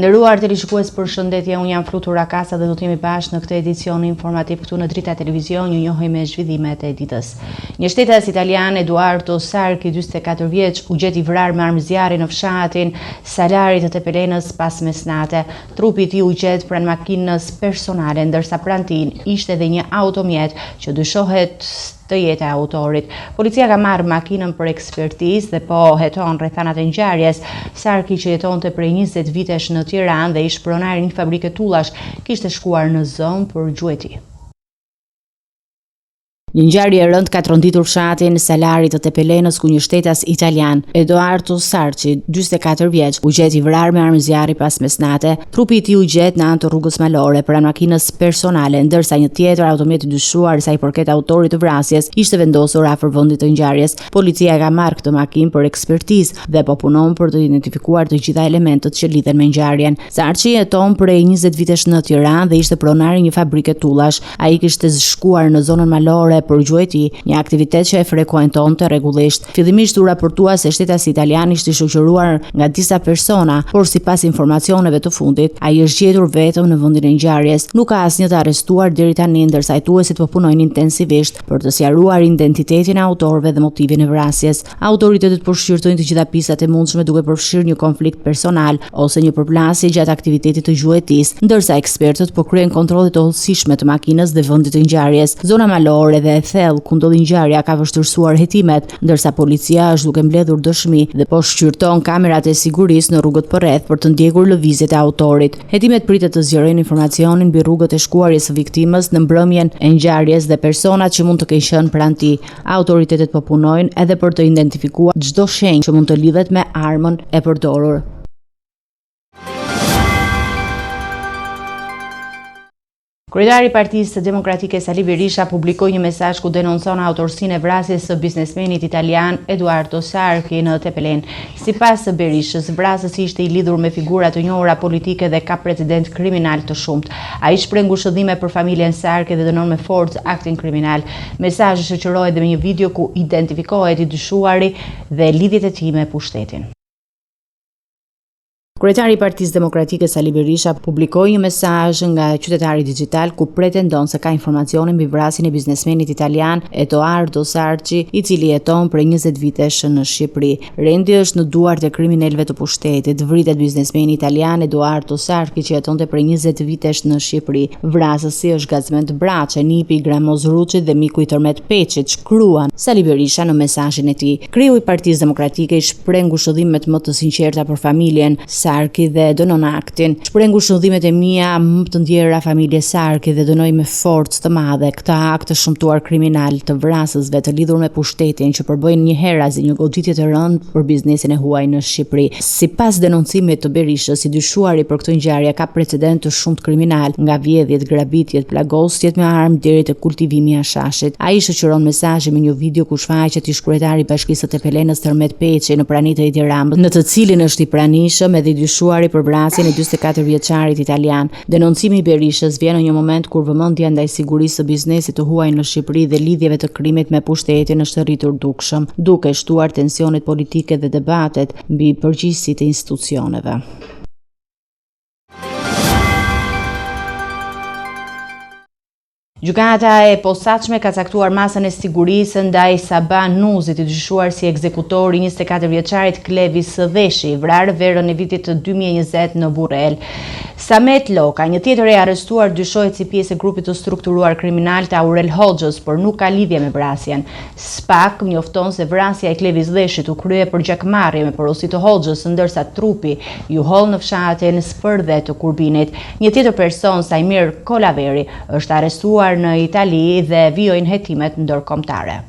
Të nderuar televizionistë, përshëndetje, unë jam Flutur Rakasa dhe do të jemi bashkë në këtë edicion informativ këtu në Drita Televizion. Ju njohim me zhvillimet e ditës. Një shtetas italian, Edoardo Sarchi, 44 vjeç, u gjeti vrarë me armë zjarri në fshatin Salari të Tepelenës pas mesnate. Trupi i tij u gjet pranë makinës personale, ndërsa pranë tij ishte edhe një automjet që dyshohet të jetë e autorit. Policia ka marrë makinën për ekspertizë dhe po heton rrethanat e ngjarjes. Sarchi, që jetonte prej 20 vitesh në Tiranë dhe ish pronar i një fabrike tullash, kishte shkuar në zonë për gjueti. Një ngjarje e rëndë ka tronditur fshatin Salari të Tepelenës, ku një shtetas italian, Edoardo Sarchi, 44 vjeç, u gjeti vrarë me armë zjarri pas mesnate. Trupi i tij u gjet në anë të rrugës malore pranë makinës personale, ndërsa një tjetër automjet i dyshuar sa i përket autorit të vrasjes ishte vendosur afër vendit të ngjarjes. Policia ka marrë këtë makinë për ekspertizë dhe po punon për të identifikuar të gjitha elementët që lidhen me ngjarjen. Sarchi jeton prej 20 vitesh në Tiranë dhe ishte pronar i një fabrike tullash. Ai kishte shkuar në zonën malore për gjueti, një aktivitet që e frekuentonte rregullisht. Fillimisht u raportua se shtetasi italian ishte shoqëruar nga disa persona, por sipas informacioneve të fundit, ai është gjetur vetëm në vendin e ngjarjes. Nuk ka asnjë të arrestuar deri tani, ndërsa hetuesit po punojnë intensivisht për të sqaruar identitetin e autorëve dhe motivin e vrasjes. Autoritetet po shqyrtojnë të gjitha pistat e mundshme duke përfshirë një konflikt personal ose një përplasje gjatë aktivitetit të gjuetisë, ndërsa ekspertët po kryejnë kontrolle të hollësishme të makinës dhe vendit të ngjarjes. Zona malore dhe e thellë ku ndodhi ngjarja ka vështirësuar hetimet, ndërsa policia është duke mbledhur dëshmi dhe po shqyrton kamerat e sigurisë në rrugët përreth për të ndjekur lëvizjet e autorit. Hetimet pritet të zgjerojnë informacionin mbi rrugët e shkuarjes së viktimës në mbrëmjen e ngjarjes dhe personat që mund të kenë qenë pranë tij. Autoritetet po punojnë edhe për të identifikuar çdo shenjë që mund të lidhet me armën e përdorur. Kryetari i Partisë Demokratike Sali Berisha publikoi një mesazh ku denoncon autorsinë e vrasjes së biznesmenit italian Edoardo Sarchi në Tepelenë. Sipas Berishës, vrasësi ishte i lidhur me figura të njohura politike dhe ka precedent kriminal të shumtë. Ai shpreh ngushëllime për familjen Sarchi dhe dënon me forcë aktin kriminal. Mesazhi shoqërohet edhe me një video ku identifikohet i dyshuari dhe lidhjet e tij me pushtetin. Kryetari i Partisë Demokratike Sali Berisha publikoi një mesazh nga qytetari digjital ku pretendon se ka informacione mbi vrasjen e biznesmenit italian Edoardo Sarchi, i cili jeton prej 20 vitesh në Shqipëri. Rendi është në duart e kriminalëve të pushtetit. Vritet biznesmeni italian Edoardo Sarchi, që jetonte prej 20 vitesh në Shqipëri. Vrasësi është Gazment Braçe, nipi i Gramoz Ruçit dhe miku i Tërmet Peçit, shkruan Sali Berisha në mesazhin e tij. Kreu i Partisë Demokratike i shpreh ngushëllimet më të sinqerta për familjen Sarchi dhe dënon aktin. Shpreh ngushëllimet e mia më të ndjera familjes Sarchi dhe dënoj me forcë të madhe këtë akt të shëmtuar kriminal të vrasësve të lidhur me pushtetin që përbëjnë një herazi një goditje të rëndë për biznesin e huaj në Shqipëri. Sipas denoncimit të Berishës, i dyshuari për këtë ngjarje ka precedent të shumtë kriminal, nga vjedhjet, grabitjet, plagosjet me armë deri te kultivimi i hashashit. Ai shoqëron mesazhe me një video ku shfaqet ish kryetari i Bashkisë së Tepelenës Tërmet Peçi në praninë e Edi Ramës, në të cilin është i pranishëm edhe i dyshuar për vrasjen e 44 vjeçarit italian. Denoncimi i Berishës vjen në një moment kur vëmendja ndaj sigurisë së biznesit të huaj në Shqipëri dhe lidhjeve të krimit me pushtetin është rritur dukshëm, duke shtuar tensionet politike dhe debatet mbi përgjegjësitë e institucioneve. Gjykata e posaçme ka caktuar masën e sigurisë ndaj Sabah Nuzit, i dyshuar si ekzekutor i 24 vjeçarit Klevis Veshi, vrarë verën e vitit 2020 në Burrel. Samet Loka, një tjetër e arrestuar, dyshohet si pjesë e grupit të strukturuar kriminal të Aurel Hoxhës, por nuk ka lidhje me vrasjen. SPAK njofton se vrasja e Klevis Veshit u krye për gjakmarrje me porosi të Hoxhës, ndërsa trupi ju holl në fshatin Spërdhe të Kurbinit. Një tjetër person, Sajmir Kolaveri, është arrestuar në Itali dhe vijojnë hetimet ndërkombëtare.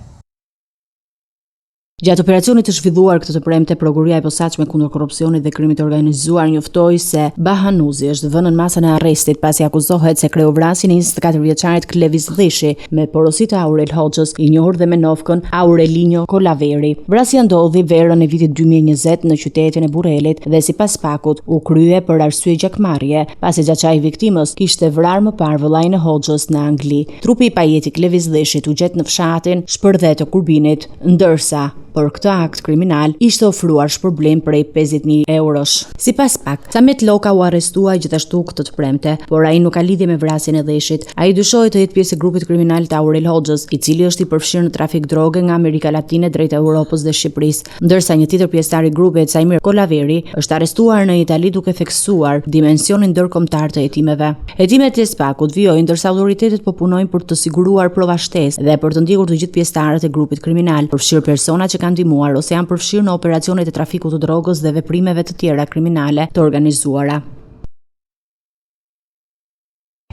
Gjatë operacionit të zhvilluar këtë të premte, Prokuria e Posaçme kundër korrupsionit dhe krimit të organizuar njoftoi se Bahanuzi është vënë në masën e arrestit pasi akuzohet se kreu vrasjen e 24 vjeçarit Klevis Dhishi me porosi të Aurel Hoxhës, i njohur dhe me nofkën Aurelino Kolaveri. Vrasja ndodhi verën e vitit 2020 në qytetin e Burrelit dhe sipas SPAK-ut u krye për arsye gjakmarrje, pasi xhaxha i viktimës kishte vrarë më parë vëllain e Hoxhës në Angli. Trupi i pajetit Klevis Dhishit u gjet në fshatin Shpërdhe të Kurbinit, ndërsa por këtë akt kriminal ishte ofruar shpërblim prej 50.000 eurosh. Sipas pak, Samet Loka u arrestua gjithashtu këtë të premte, por ai nuk ka lidhje me vrasjen e Dheshit. Ai dyshohet të jetë pjesë e grupit kriminal të Aurel Hoxhës, i cili është i përfshirë në trafik droge nga Amerika Latine drejt Europës dhe Shqipërisë, ndërsa një tjetër pjesëtar i grupit, Saimir Kolaveri, është arrestuar në Itali duke theksuar dimensionin ndërkombëtar të hetimeve. Hetimet e Spakut vijojnë ndërsa autoritetet po punojnë për të siguruar prova shtesë dhe për të ndjekur të gjithë pjesëtarët e grupit kriminal, përfshirë persona që kanë ndihmuar ose janë përfshirë në operacionet e trafikut të drogës dhe veprimeve të tjera kriminale të organizuara.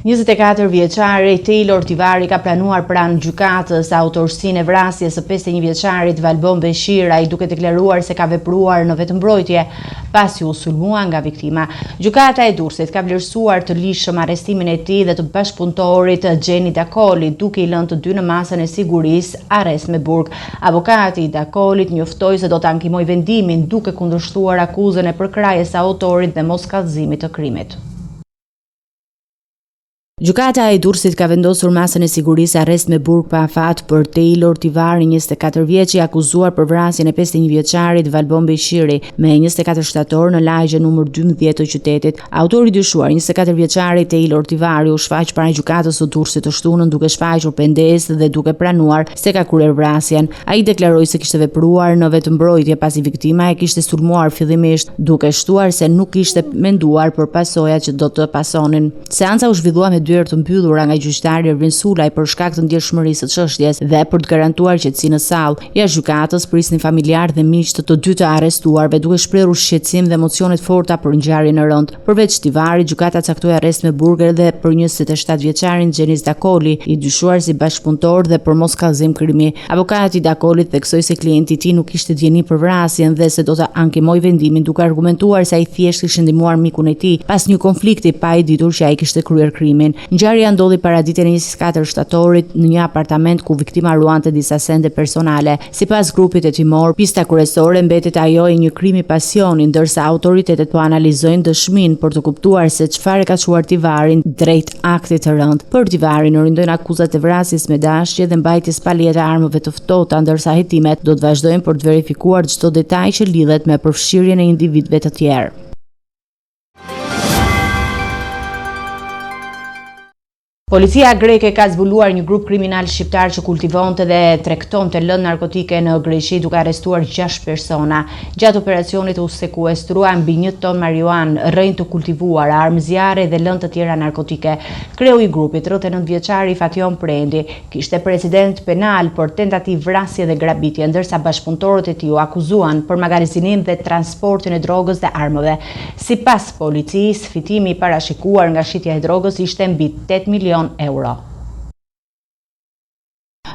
24 vjeçari Taylor Tivari ka planuar pranë gjykatës autorsinë e vrasjes së 51 vjeçarit Valbon Beshir, ai duke deklaruar se ka vepruar në vetëmbrojtje pasi u sulmua nga viktima. Gjykata e Durrësit ka vlerësuar të lishëm arrestimin e tij dhe të bashkëpunëtorit Gjeni Dakoli, duke i lënë të dy në masën e sigurisë arrest me burg. Avokati i Dakolit njoftoi se do të ankimojë vendimin duke kundërshtuar akuzën e përkrahjes së autorit dhe moskallëzimit të krimit. Gjykata e Durrësit ka vendosur masën e sigurisë arrest me burg pa afat për Taylor Tivari, 24 vjeç, i akuzuar për vrasjen e 51 vjeçarit Valbon Beshiri me 24 shtator në lagje numër 12 të qytetit. Autori i dyshuar, 24 vjeçari Taylor Tivari, u shfaq para gjykatës së Durrësit të shtunën duke shfaqur pengesë dhe duke pranuar se ka kryer vrasjen. Ai deklaroi se kishte vepruar në vetëmbrojtje pasi viktima e kishte sulmuar fillimisht, duke shtuar se nuk kishte menduar për pasojat që do të pasonin. Seanca u zhvillua me dyert të mbyllura nga gjyqtari Ervin Sulaj për shkak të ndjeshmërisë së çështjes dhe për të garantuar qetësinë në sallë. Jashtë gjykatës prisnin familjarë dhe miq të dy të arrestuarve, duke shprehur shqetësim dhe emocione të forta për ngjarjen e rëndë. Përveç Tivarit, gjykata caktoi arrest me burg edhe për 27 vjeçarin Gjenis Dakoli, i dyshuar si bashkëpunëtor dhe për moskallëzim krimi. Avokati i Dakolit theksoi se klienti i tij nuk kishte dieni për vrasjen dhe se do të ankimojë vendimin, duke argumentuar se ai thjesht kishte ndihmuar mikun e tij pas një konflikti pa i ditur që ai kishte kryer krimin. Ngjarja ndodhi paraditën e 24 shtatorit në një apartament ku viktima ruante disa sende personale. Sipas grupit hetimor, pista kryesore mbetet ajo e një krimi pasioni, ndërsa autoritetet po analizojnë dëshminë për të kuptuar se çfarë ka çuar Tivarin drejt aktit të rënd. Për Tivarin rindojnë akuzat e vrasjes me dashje dhe mbajtjes pa leje të armëve të ftohta, ndërsa hetimet do të vazhdojnë për të verifikuar çdo detaj që lidhet me përfshirjen e individëve të tjerë. Policia greke ka zbuluar një grup kriminal shqiptar që kultivonte dhe tregtonte lëndë narkotike në Greqi, duke arrestuar 6 persona. Gjatë operacionit u sekuestruan mbi 1 ton marijuanë, rrënjë të kultivuar, armë zjarre dhe lëndë të tjera narkotike. Kreu i grupit, 39 vjeçari Fation Prendi, kishte precedent penal për tentativë vrasje dhe grabitje, ndërsa bashkëpunëtorët e tij u akuzuan për magazinimin dhe transportin e drogës dhe armëve. Sipas policisë, fitimi i parashikuar nga shitja e drogës ishte mbi 8 milion euro.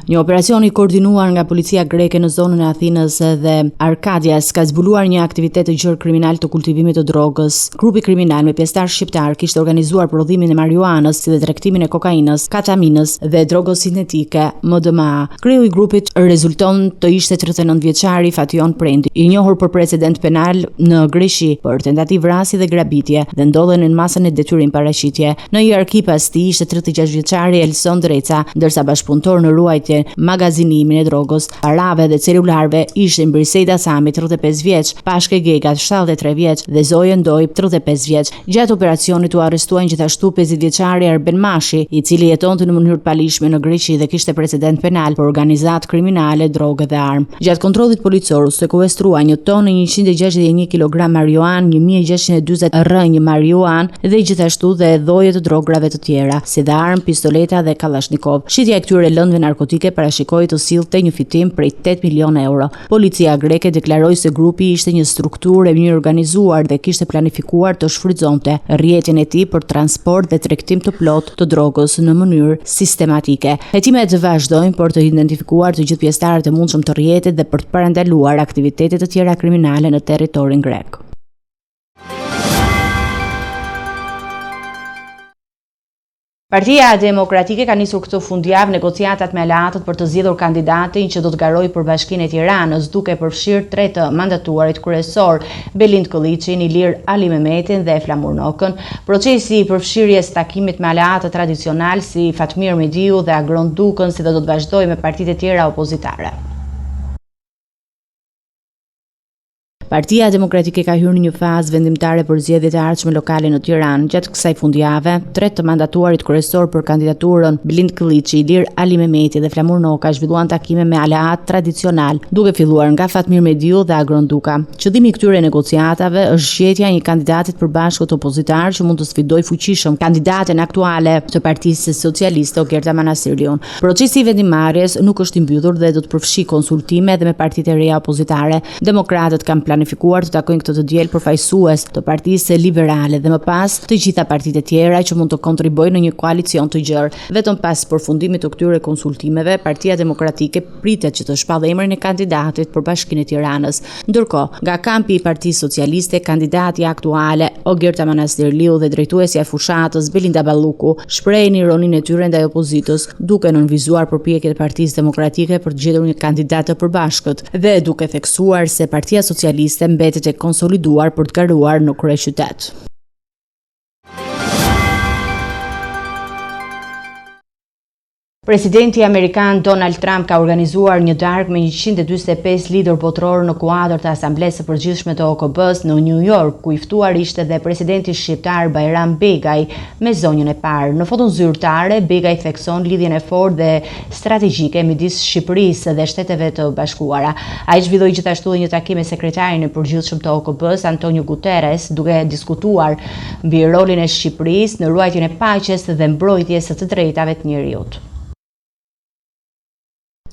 Një operacion i koordinuar nga policia greke në zonën e Athinës dhe Arkadias ka zbuluar një aktivitet të gjerë kriminal të kultivimit të drogës. Grupi kriminal me pjesëtar shqiptar kishte organizuar prodhimin e marijuanës, si dhe tregtimin e kokainës, ketaminës dhe drogës sintetike MDMA. Kreu i grupit rezulton të ishte 39 vjeçari Fation Prendi, i njohur për precedent penal në Greqi për tentativë vrasje dhe grabitje dhe ndodhen në masën e detyrim paraqitje. Në hierarki pas tij ishte 36 vjeçari Elson Dreca, ndërsa bashkëpunëtor në ruajtje magazinimin e drogës, parave dhe celularve ishin Briseida Sami, 35 vjeç, Pashke Gegat, 73 vjeç dhe Zoje Ndoj, 35 vjeç. Gjatë operacionit u arrestuan gjithashtu 50 vjeçari Erben Mashi, i cili jetonte në mënyrë të palishme në Greqi dhe kishte precedent penal për organizatë kriminale, drogë dhe armë. Gjatë kontrollit policor u sekuestrua 1 tonë 161 kg marijuan, 1640 rrënjë marijuan dhe gjithashtu dhe dhoje të drograve të tjera, si dhe armë, pistoleta dhe kalashnikov. Shitja e këtyre lëndëve narkotike parashikoi të sillte një fitim prej 8 milion euro. Policia greke deklaroi se grupi ishte një strukturë e mirë organizuar dhe kishte planifikuar të shfrytëzonte rrjetin e tij për transport dhe tregtim të plotë të drogës në mënyrë sistematike. Hetimet vazhdojnë për të identifikuar të gjithë pjesëtarët e mundshëm të rrjetit dhe për të parandaluar aktivitete të tjera kriminale në territorin grek. Partia Demokratike ka nisur këtë fundjavë negociatat me aleatët për të zgjedhur kandidatin që do të garojë për Bashkinë e Tiranës, duke përfshirë 3 të mandatuarit kryesor, Belind Kolliçin, Ilir Ali Mehmetin dhe Flamur Nokën. Procesi i përfshirjes takimit me aleatët tradicional si Fatmir Mediu dhe Agron Dukën, si dhe do të vazhdojë me partitë e tjera opozitare. Partia Demokratike ka hyrë në një fazë vendimtare për zgjedhjet e ardhshme lokale në Tiranë. Gjatë kësaj fundjave, 3 të mandatuarit kryesor për kandidaturën Blind Kılliçi, Ilir Ali Mehmeti dhe Flamur Noka zhvilluan takime me aleat tradicional, duke filluar nga Fatmir Mediu dhe Agron Duka. Qëllimi i këtyre negociatave është gjetja e një kandidati të përbashkët opozitar që mund të sfidojë fuqishëm kandidaten aktuale të Partisë Socialiste Ogerta Manasiriun. Procesi i vendimmarrjes nuk është i mbyllur dhe do të përfshijë konsultime edhe me partitë e reja opozitare. Demokratët kanë planifikuar të takojnë këtë të diel përfaqësues të Partisë Liberale dhe më pas të gjitha partitë e tjera që mund të kontribuojnë në një koalicion të gjerë. Vetëm pas përfundimit të këtyre konsultimeve, Partia Demokratike pritet që të shpallë emrin e kandidatit për Bashkinë e Tiranës. Ndërkohë, nga kampi i Partisë Socialiste, kandidati aktuale Ogerta Manasiriu dhe drejtuesja e fushatës Belinda Balluku shprehin ironinë e tyre ndaj opozitës, duke nënvizuar përpjekjet e Partisë Demokratike për të gjetur një kandidat të përbashkët dhe duke theksuar se Partia Socialiste mbetet e konsoliduar për të karuar në kryeqytet. Presidenti Amerikan Donald Trump ka organizuar një darkë me 145 lider botror në kuadër të Asamblesë së Përgjithshme të OKB-s në New York, ku i ftuar ishte dhe presidenti shqiptar Bajram Begaj me zonjën e parë. Në foton zyrtare, Begaj thekson lidhjen e fortë dhe strategjike midis Shqipërisë dhe Shteteve të Bashkuara. Ai zhvilloi gjithashtu një takim me sekretarin e përgjithshëm të OKB-s Antonio Guterres, duke diskutuar mbi rolin e Shqipërisë në ruajtjen e paqes dhe mbrojtjes së të drejtave të njerëzit.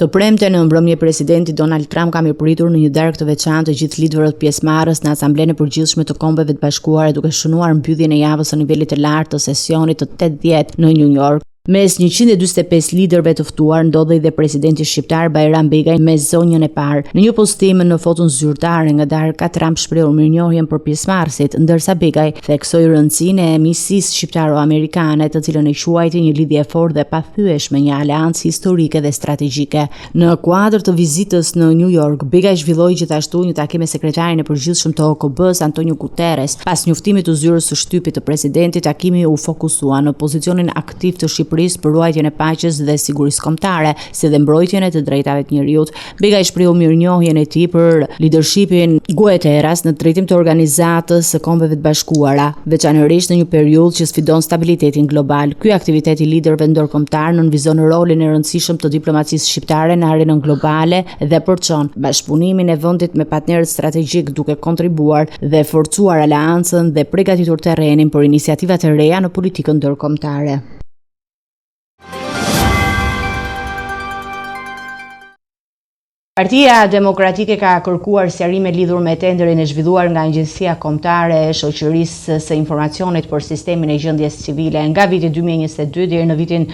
Të premte në mbrëmje presidenti Donald Trump ka mirëpritur në një darkë të veçantë të gjithë liderët pjesëmarrës në Asamblenë e Përgjithshme të Kombeve të Bashkuara, duke shënuar mbylljen e javës së nivelit të lartë të sesionit të 80 në New York. Mes 145 liderëve të ftuar ndodhej dhe presidenti shqiptar Bajram Begaj me zonjën e parë. Në një postim në foton zyrtare nga darka, Trump shpreu mirënjohjen për pjesëmarrësit, ndërsa Begaj theksoi rëndësinë e miqësisë shqiptaro-amerikane, të cilën e quajti një lidhje e fortë dhe pathyeshme, një aleancë historike dhe strategjike. Në kuadër të vizitës në New York, Begaj zhvilloi gjithashtu një takim me sekretarin e përgjithshëm të OKB-s Antonio Guterres. Pas njoftimit të zyrës së shtypit të presidentit, takimi u fokusua në pozicionin aktiv të Shqipërisë për ruajtjen e paqes dhe sigurisë kombëtare, si dhe mbrojtjen e të drejtave të njerëzit. Begaj shpreu mirënjohjen e tij për leadershipin Guterres në drejtim të organizatës së Kombeve të Bashkuara, veçanërisht në një periudhë që sfidon stabilitetin global. Ky aktivitet i liderëve ndërkombëtar nënvizon rolin e rëndësishëm të diplomacisë shqiptare në arenën globale dhe përçon bashkëpunimin e vendit me partnerët strategjik, duke kontribuar dhe forcuar aleancën dhe përgatitur terrenin për iniciativa të reja në politikën ndërkombëtare. Partia Demokratike ka kërkuar sqarime lidhur me tenderin e zhvilluar nga Agjencia Kombëtare e Shoqërisë së Informacionit për Sistemin e Gjendjes Civile. Nga viti 2022 deri në vitin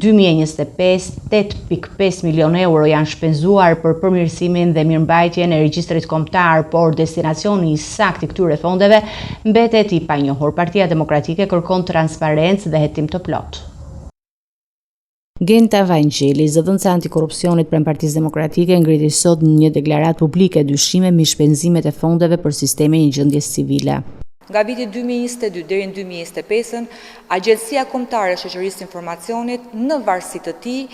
2025, 8.5 milion euro janë shpenzuar për përmirësimin dhe mirëmbajtjen e regjistrit kombëtar, por destinacioni i saktë i këtyre fondeve mbetet i panjohur. Partia Demokratike kërkon transparencë dhe hetim të plotë. Genta Vangeli, zëdhënësa antikorrupsionit pranë Partisë Demokratike, ngriti sot një deklaratë publike dyshime mbi shpenzimet e fondeve për sistemin e gjendjes civile. Nga viti 2022 deri në 2025, Agjencia Kombëtare e Shoqërisë Informacionit në varësi të tij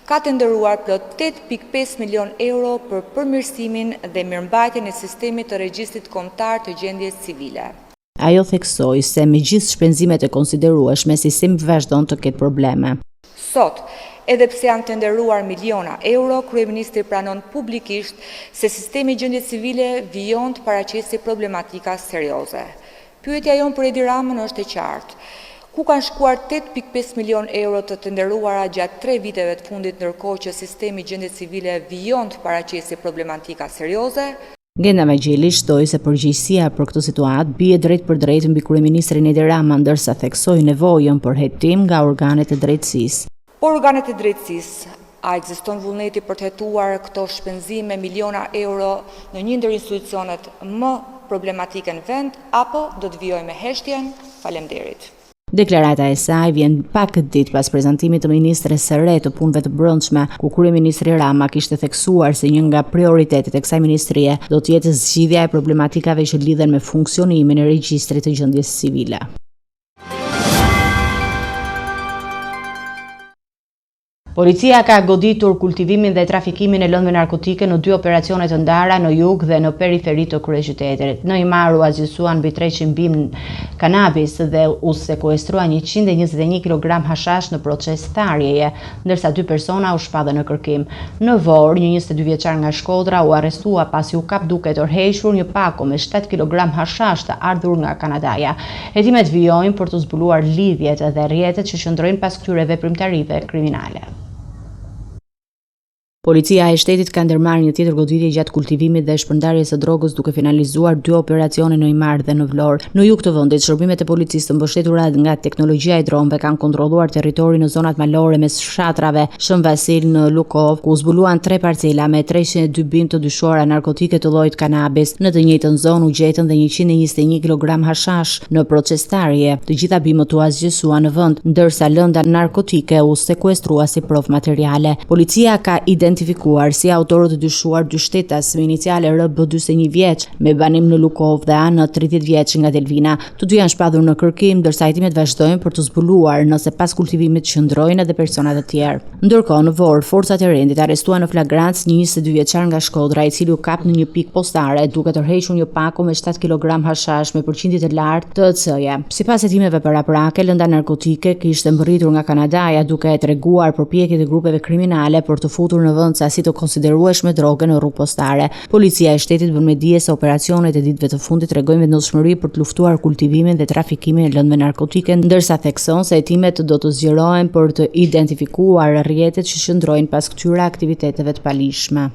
ka tenderuar plot 8.5 milion euro për përmirësimin dhe mirëmbajtjen e sistemit të regjistrit kombëtar të gjendjes civile. Ajo theksoi se me gjithë shpenzimet e konsiderueshme, sistemi vazhdon të ketë probleme. Sot, edhe pse janë tenderuar miliona euro, kryeministri pranon publikisht se sistemi i gjendjes civile vijon të paraqesë problematika serioze. Pyetja jonë për Edi Ramën është e qartë. Ku kanë shkuar 8.5 milion euro të tenderuara gjatë 3 viteve të fundit, ndërkohë që sistemi i gjendjes civile vijon të paraqesë problematika serioze? Genta Vangeli shtoi se përgjegjësia për këtë situatë bie drejt për drejt mbi kryeministrin Edi Rama, ndërsa theksoi nevojën për hetim nga organet e drejtësisë. Por organet e drejtësisë, a ekziston vullneti për të hetuar këto shpenzime miliona euro në një ndër institucionet më problematike në vend, apo do të vijojë me heshtjen? Faleminderit. Deklarata e saj vjen pak ditë pas prezantimit të ministres së re të punëve të brendshme, ku kryeministri Rama kishte theksuar se një nga prioritetet e kësaj ministrie do të jetë zgjidhja e problematikave që lidhen me funksionimin e regjistrit të gjendjes civile. Policia ka goditur kultivimin dhe trafikimin e lëndëve narkotike në 2 operacione të ndara në jug dhe në periferi të kryeqytetit. Në Imar u azgjësuan mbi 300 bim kanabis dhe u sekuestruan 121 kg hashash në proces tharjeje, ndërsa 2 persona u shpadën në kërkim. Në Vor, një 22 vjeçar nga Shkodra u arrestua pasi u kap duke tërhequr një pako me 7 kg hashash të ardhur nga Kanadaja. Hetimet vijojnë për të zbuluar lidhjet dhe rrjetet që qëndrojnë pas këtyre veprimtarive kriminale. Policia e shtetit ka ndërmarrë një tjetër goditje gjatë kultivimit dhe shpërndarjes së drogës duke finalizuar 2 operacione në Imar dhe në Vlorë. Në jug të vendit, shërbimet e policisë të mbështetura nga teknologjia e dronëve kanë kontrolluar territorin në zonat malore mes fshatrave Shën Vasil në Lukov, ku u zbuluan 3 parcela me 302 bim të dyshuara narkotike të llojit kanabis. Në të njëjtën zonë u gjetën dhe 121 kg hashash në procestarje. Të gjitha bimët u azgjësuan në vend, ndërsa lënda narkotike u sekuestrua si provë materiale. Policia ka identifikuar si autorët e dyshuar 2 shtetas me iniciale RB 41 vjeç me banim në Lukov dhe Ana 30 vjeç nga Delvina. Të dy janë shpadhur në kërkim, ndërsa hetimet vazhdojnë për të zbuluar nëse pas kultivimit qëndrojnë edhe persona të tjerë. Ndërkohë në Vor, forcat e rendit arrestuan në flagrancë një 22 vjeçar nga Shkodra, i cili u kap në një pikë postare duke tërhequr një pako me 7 kg hashash me përqindje të lartë të EC-je. Sipas hetimeve paraprake, lënda narkotike kishte mbërritur nga Kanadaja duke treguar përpjekjet e grupeve kriminale për të futur në vend sasi të konsiderueshme droge në rrugë postare. Policia e shtetit bën me dije se operacionet e ditëve të fundit tregojnë vendosmëri për të luftuar kultivimin dhe trafikimin e lëndëve narkotike, ndërsa thekson se hetimet do të zgjerohen për të identifikuar rrjetet që qëndrojnë pas këtyre aktiviteteve të palishme.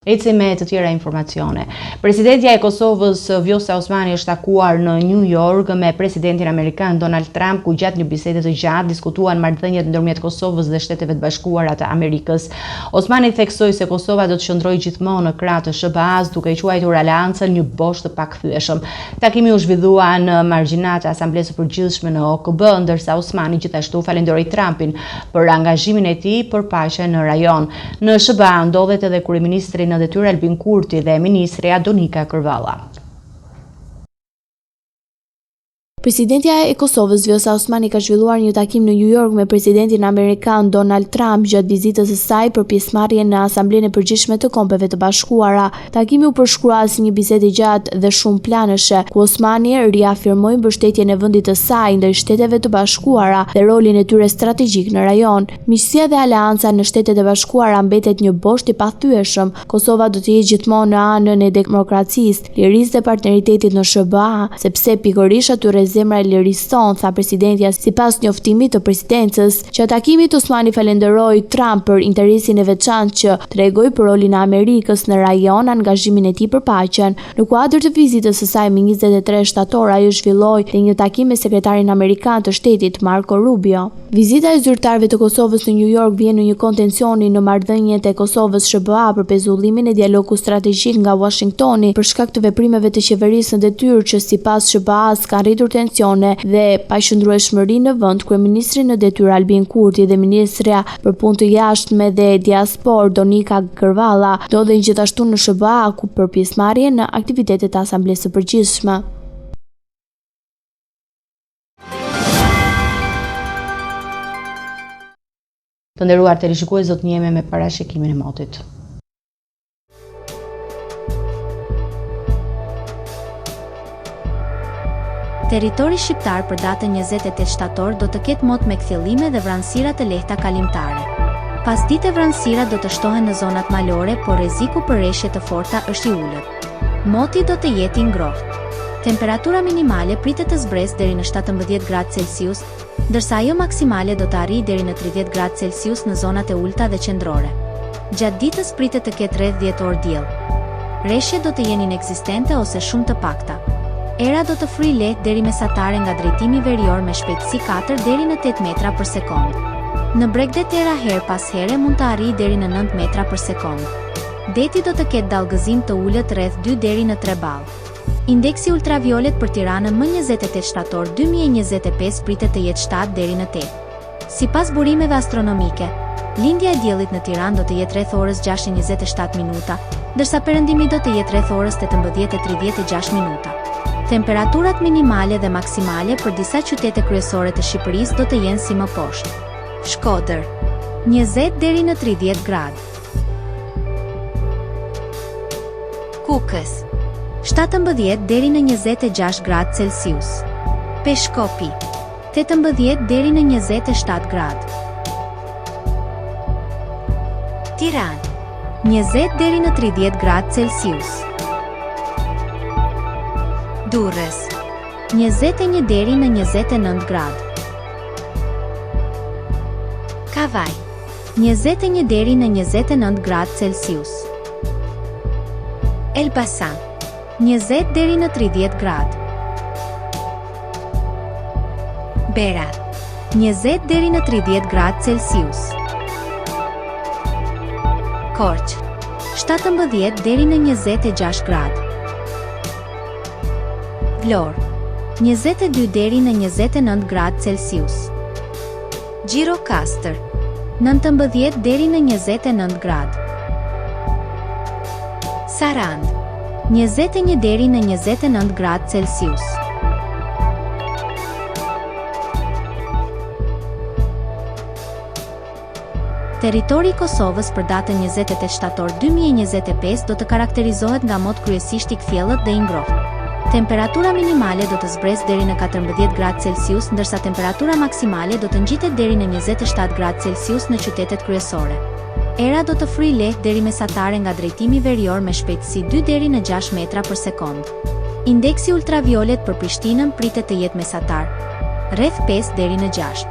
Ecim me të tjera informacione. Presidentja e Kosovës Vjosa Osmani është takuar në New York me presidentin amerikan Donald Trump, ku gjatë një bisede të gjatë diskutuan marrëdhëniet ndërmjet Kosovës dhe Shteteve të Bashkuara të Amerikës. Osmani theksoi se Kosova do të qëndrojë gjithmonë në krah të SBA-s, duke i quajtur aleancën një bosh të pakëthyeshëm. Takimi u zhvillua në margjinat e Asamblesë së Përgjithshme në OKB, ndërsa Osmani gjithashtu falenderoi Trumpin për angazhimin e tij për paqen në rajon. Në SBA ndodhet edhe kryeministri në detyrë Albin Kurti dhe ministrja Donika Kërvalla. Presidentja e Kosovës Vjosa Osmani ka zhvilluar një takim në New York me presidentin amerikan Donald Trump gjatë vizitës së saj për pjesëmarrjen në Asamblenë e Përgjithshme të Kombeve të Bashkuara. Takimi u përshkrua si një bisedë gjatë dhe shumë planëshe, ku Osmani riafirmoi mbështetjen e vendit të saj ndaj Shteteve të Bashkuara dhe rolin e tyre strategjik në rajon. Miqësia dhe aleanca në Shtetet e Bashkuara mbetet një boshti i pathyeshëm. Kosova do të jetë gjithmonë në anën e demokracisë, lirisë dhe partneritetit në SBA, sepse pikërisht aty zemra e liriston, tha presidentja sipas njoftimit të presidencës. Që takimit Osmani falenderoi Trump për interesin e veçantë që tregoi për rolin e Amerikës në rajon, angazhimin e tij për paqen. Në kuadër të vizitës së saj më 23 shtator, ajo zhvilloi dhe një takim me sekretarin amerikan të shtetit Marco Rubio. Vizita e zyrtarëve të Kosovës në New York vjen në një kontencioni në marrëdhëniet e Kosovës SBA për pezullimin e dialogut strategjik nga Washingtoni për shkak të veprimeve të qeverisë në detyrë që sipas SBA-s kanë rritur tensione dhe paqëndrueshmëri në vend. Kryeministri në detyrë Albin Kurti dhe ministrja për punë të jashtme dhe diasporë Donika Kërvalla ndodhen gjithashtu në SBA, ku për pjesëmarrje në aktivitetet e Asamblesë së Përgjithshme. Të nderuar televizionistë, do të njihemi me parashikimin e motit. Territori shqiptar për datën 28 shtator do të ketë mot me kthjellime dhe vranësira të lehta kalimtare. Pas dite vranësira do të shtohen në zonat malore, por rreziku për rreshje të forta është i ulët. Moti do të jetë i ngrohtë. Temperatura minimale pritet të zbresë deri në 17 gradë Celsius, ndërsa ajo maksimale do të arrijë deri në 30 gradë Celsius në zonat e ulta dhe qendrore. Gjatë ditës pritet të ketë rreth 10 orë diell. Rreshjet do të jenë ineksistente ose shumë të pakta. Era do të fryjë lehtë deri mesatare nga drejtimi verior me shpejtësi 4 deri në 8 metra për sekond. Në Bregdet era her pas here mund të arrijë deri në 9 metra për sekond. Deti do të ketë dallgëzim të ulët rreth 2 deri në 3 ballë. Indeksi ultraviolet për Tiranën më 28 shtator 2025 pritet të jetë 7 deri në 8. Sipas burimeve astronomike, lindja e diellit në Tiranë do të jetë rreth orës 6:27 minuta, ndërsa perëndimi do të jetë rreth orës 18:36 minuta. Temperaturat minimale dhe maksimale për disa qytete kryesore të Shqipërisë do të jenë si më poshtë. Shkodër, 20 deri në 30 gradë. Kukës, 17 deri në 26 gradë Celsius. Peshkopi, 18 deri në 27 gradë. Tiranë, 20 deri në 30 gradë Celsius. Durrës, 21 deri në 29 gradë. Kavaj, 21 deri në 29 gradë Celsius. Elbasan, 20 deri në 30 gradë. Berat, 20 deri në 30 gradë Celsius. Korçë, 17 deri në 26 gradë. Vlorë, 22 deri në 29 gradë Celsius. Gjirokastër, 19 deri në 29 gradë. Sarandë, 21 deri në 29 gradë Celsius. Territori i Kosovës për datën 28 shtator 2025 do të karakterizohet nga mot kryesisht i kthjellët dhe i ngrohtë. Temperatura minimale do të zbresë deri në 14 gradë Celsius, ndërsa temperatura maksimale do të ngjitet deri në 27 gradë Celsius në qytetet kryesore. Era do të fryjë lehtë deri mesatare nga drejtimi verior me shpejtësi 2 deri në 6 metra për sekond. Indeksi ultraviolet për Prishtinën pritet të jetë mesatar, rreth 5 deri në 6.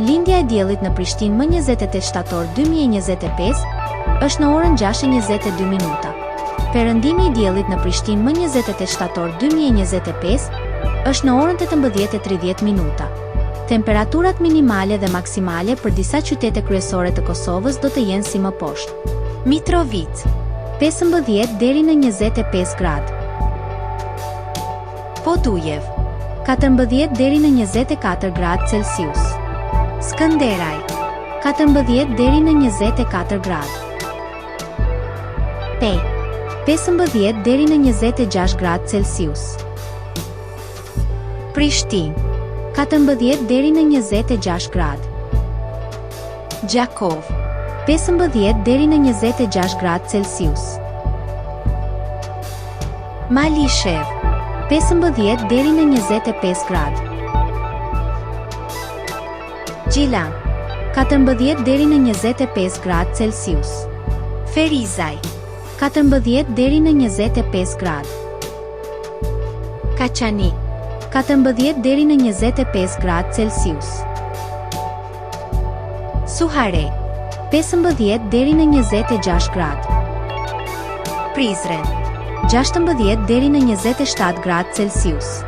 Lindja e diellit në Prishtinë më 28 shtator 2025 është në orën 6:22 minuta. Perëndimi i diellit në Prishtinë më 28 shtator 2025 është në orën 18:30 minuta. Temperaturat minimale dhe maksimale për disa qytete kryesore të Kosovës do të jenë si më poshtë. Mitrovica, 15 deri në 25 gradë. Podujev, 14 deri në 24 gradë Celsius. Skënderaj, 14 deri në 24 gradë. Pej, 15 deri në 26 gradë Celsius. Prishtinë, 14 deri në 26 gradë. Gjakov, 15 deri në 26 gradë Celsius. Malishev, 15 deri në 25 gradë. Gjilan, 14 deri në 25 gradë Celsius. Ferizaj, 14 deri në 25 gradë. Kaçanik, 14 deri në 25 gradë Celsius. Suhare, 15 deri në 26 gradë. Prizren, 16 deri në 27 gradë Celsius.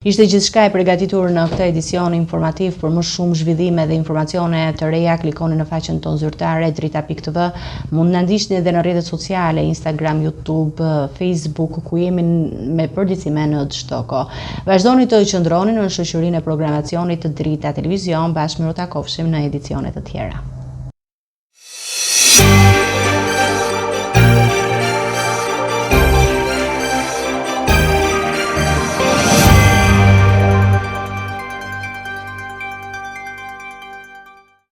Ishte gjithçka e përgatitur në këtë edicion informativ. Për më shumë zhvillime dhe informacione të reja, klikoni në faqen tonë zyrtare drita.tv. Mund na ndiqni edhe në rrjetet sociale, Instagram, YouTube, Facebook, ku jemi me përditësime në çdo kohë. Vazhdoni të qëndroni në shoqërinë e programacionit të Drita Televizion. Bashkë miru takofshim në edicione të tjera.